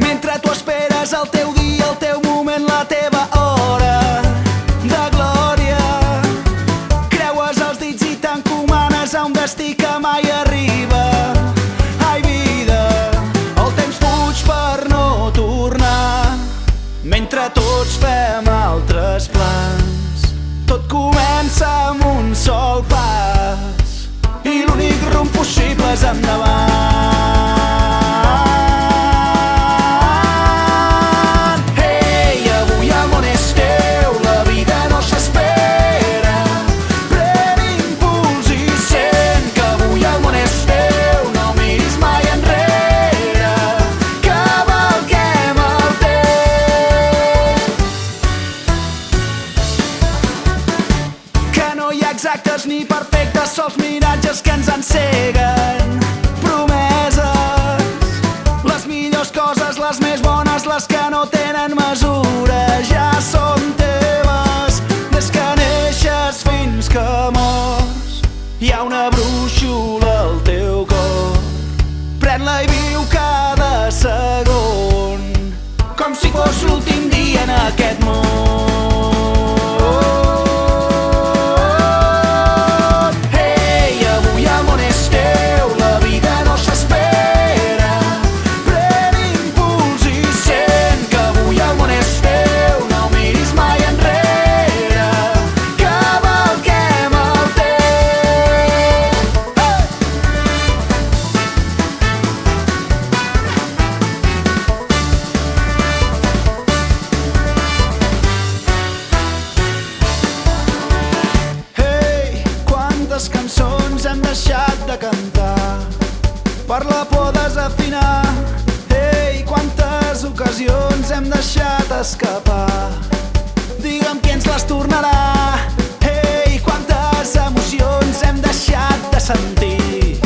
Mentre tu esperes el teu dia, el teu moment, la teva hora de glòria. Creues els dits i t'encomanes a un destí que mai arriba. Ai, vida, el temps fuig per no tornar. Mentre tots fem altres plans, tot comença amb un sol pas i l'únic rumb possible és endavant. Ei, avui el món és teu, la vida no s'espera. Pren impuls i sent que avui el món és teu, no miris mai enrere, cavalquem el temps. Que no hi ha exactes ni perfectes, sols miratges que ens enceguen. Promeses, les millors coses, les més bones, les que no tenen mesura, ja són teves. Des que neixes fins que mors, hi ha una brúixola al teu cor. Pren-la i viu cada segon com si fos l'últim dia en aquest món. Quantes cançons hem deixat de cantar per la por desafinar. Ei, quantes ocasions hem deixat escapar. Digue'm qui ens les tornarà. Ei, quantes emocions hem deixat de sentir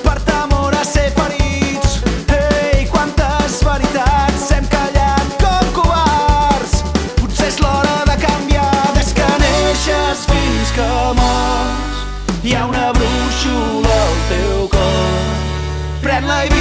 per temor a ser ferits. Ei, quantes veritats hem callat com covards. Potser és l'hora de canviar. Des que neixes fins que mors, hi ha una brúixola al teu cor. Pren-la i